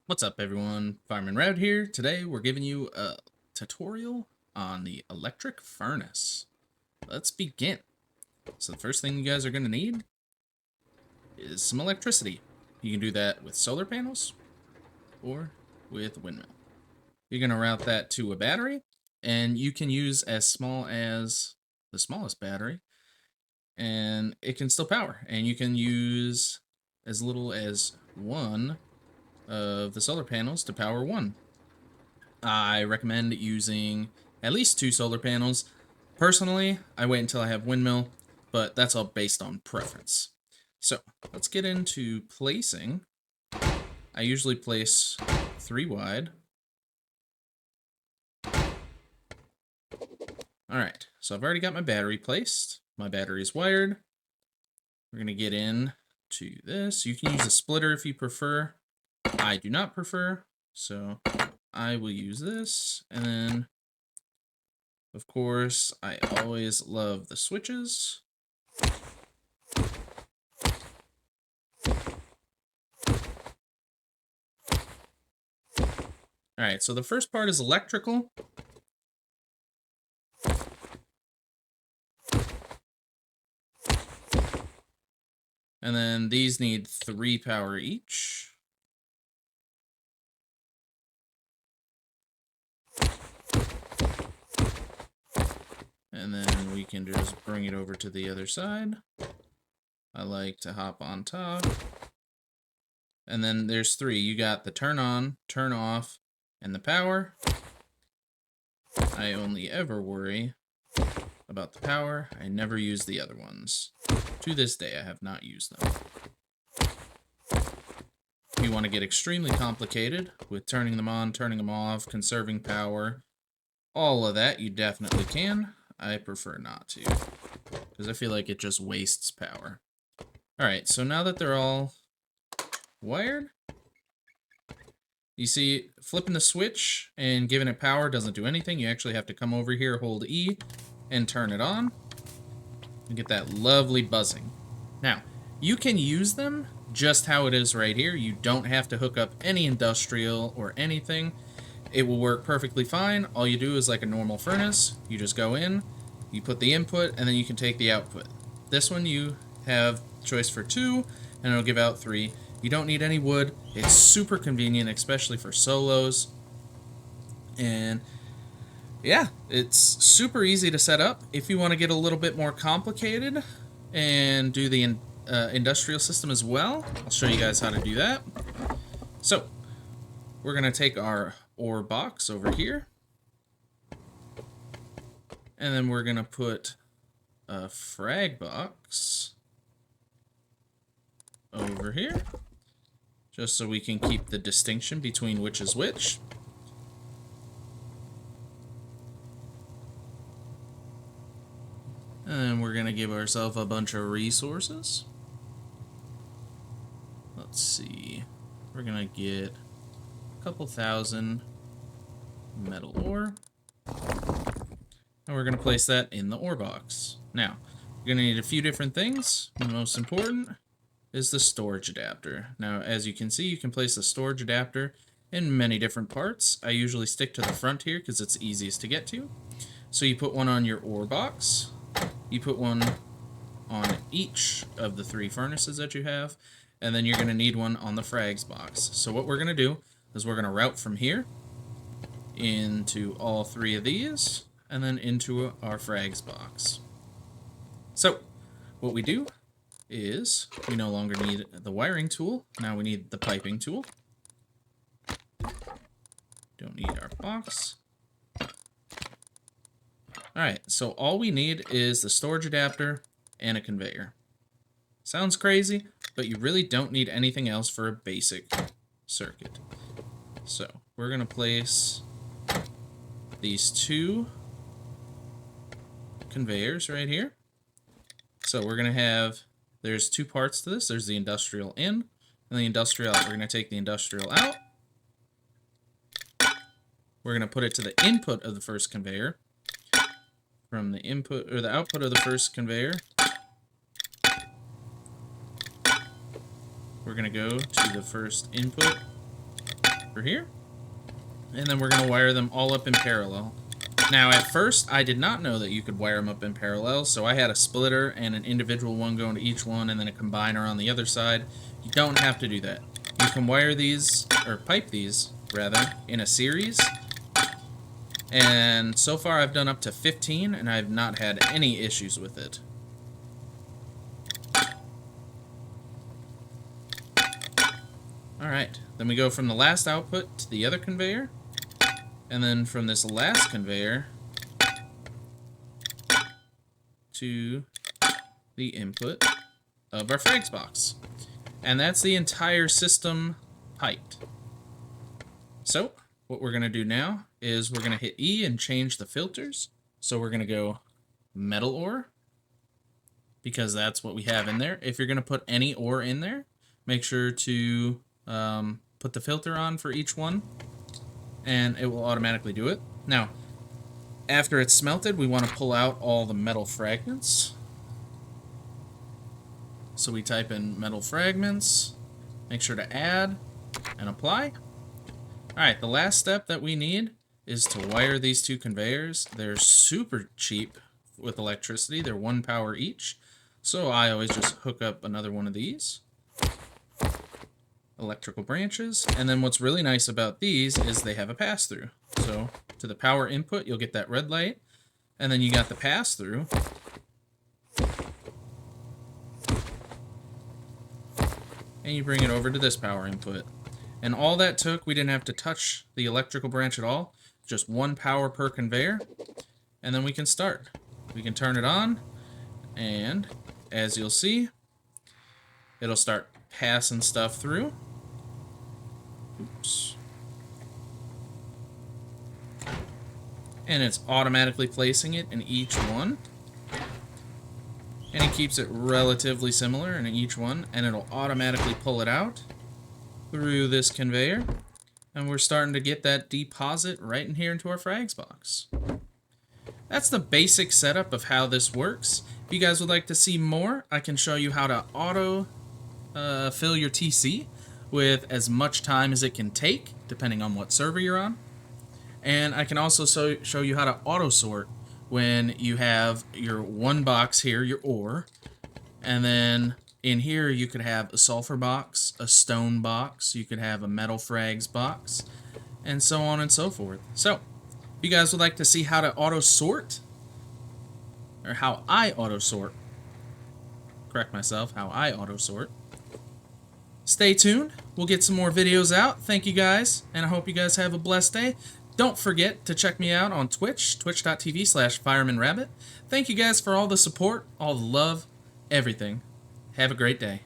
What's up everyone, FiremanRabbit here. Today we're giving you a tutorial on the electric furnace. Let's begin. So the first thing you guys are going to need is some electricity. You can do that with solar panels or with windmill. You're going to route that to a battery, and you can use as small as the smallest battery, and it can still power. And you can use as little as one of the solar panels to power one. I recommend using at least 2 solar panels. Personally, I wait until I have windmill, but that's all based on preference. So let's get into placing. I usually place 3 wide. Alright, so I've already got my battery placed. My battery is wired. We're going to get in to this. You can use a splitter if you prefer. I do not prefer, so I will use this. And then, of course, I always love the switches. Alright, so the first part is electrical. And then these need 3 power each. And then we can just bring it over to the other side. I like to hop on top. And then there's 3. You got the turn on, turn off, and the power. I only ever worry about the power. I never use the other ones. To this day, I have not used them. If you want to get extremely complicated with turning them on, turning them off, conserving power, all of that, you definitely can. I prefer not to, because I feel like it just wastes power. Alright, so now that they're all wired, you see, flipping the switch and giving it power doesn't do anything. You actually have to come over here, hold E, and turn it on. And get that lovely buzzing. Now, you can use them just how it is right here. You don't have to hook up any industrial or anything. It will work perfectly fine. All you do is like a normal furnace. You just go in, you put the input, and then you can take the output. This one you have choice for 2, and it'll give out 3. You don't need any wood. It's super convenient, especially for solos. And yeah, it's super easy to set up. If you want to get a little bit more complicated and do the industrial system as well, I'll show you guys how to do that. So, we're going to take our ore box over here, and then we're going to put a frag box over here, just so we can keep the distinction between which is which. And we're going to give ourselves a bunch of resources. Let's see. We're going to get a couple thousand metal ore. And we're going to place that in the ore box. Now, you're going to need a few different things. The most important is the storage adapter. Now, as you can see, you can place the storage adapter in many different parts. I usually stick to the front here because it's easiest to get to. So you put one on your ore box. You put one on each of the 3 furnaces that you have, and then you're going to need one on the frags box. So what we're going to do is we're going to route from here into all 3 of these, and then into our frags box. So what we do is we no longer need the wiring tool. Now we need the piping tool. Don't need our box. Alright, so all we need is the storage adapter and a conveyor. Sounds crazy, but you really don't need anything else for a basic circuit. So, we're going to place these 2 conveyors right here. So we're going to have, there's 2 parts to this. There's the industrial in and the industrial out. We're going to take the industrial out. We're going to put it to the input of the first conveyor. From the input or the output of the first conveyor, we're going to go to the first input for here. And then we're going to wire them all up in parallel. Now, at first, I did not know that you could wire them up in parallel, so I had a splitter and an individual one going to each one, and then a combiner on the other side. You don't have to do that. You can wire these, or pipe these, rather, in a series. And so far, I've done up to 15, and I've not had any issues with it. Alright, then we go from the last output to the other conveyor. And then from this last conveyor to the input of our frags box. And that's the entire system piped. So, what we're going to do now is we're going to hit E and change the filters. So we're going to go metal ore, because that's what we have in there. If you're going to put any ore in there, make sure to put the filter on for each one, and it will automatically do it. Now, after it's smelted, we want to pull out all the metal fragments. So we type in metal fragments, make sure to add, and apply. Alright, the last step that we need is to wire these two conveyors. They're super cheap with electricity. They're 1 power each. So I always just hook up another one of these electrical branches. And then what's really nice about these is they have a pass-through. So to the power input, you'll get that red light. And then you got the pass-through. And you bring it over to this power input. And all that took, we didn't have to touch the electrical branch at all. Just 1 power per conveyor. And then we can start. We can turn it on. And as you'll see, it'll start passing stuff through. Oops. And it's automatically placing it in each one. And it keeps it relatively similar in each one, and it'll automatically pull it out through this conveyor. And we're starting to get that deposit right in here into our frags box. That's the basic setup of how this works. If you guys would like to see more, I can show you how to auto fill your TC with as much time as it can take, depending on what server you're on. And I can also show you how to auto sort when you have your one box here, your ore, and then in here you could have a sulfur box, a stone box, you could have a metal frags box, and so on and so forth. So, if you guys would like to see how to auto sort, or how I auto sort, correct myself, how I auto sort, stay tuned. We'll get some more videos out. Thank you guys, and I hope you guys have a blessed day. Don't forget to check me out on Twitch, twitch.tv/FiremanRabbit. Thank you guys for all the support, all the love, everything. Have a great day.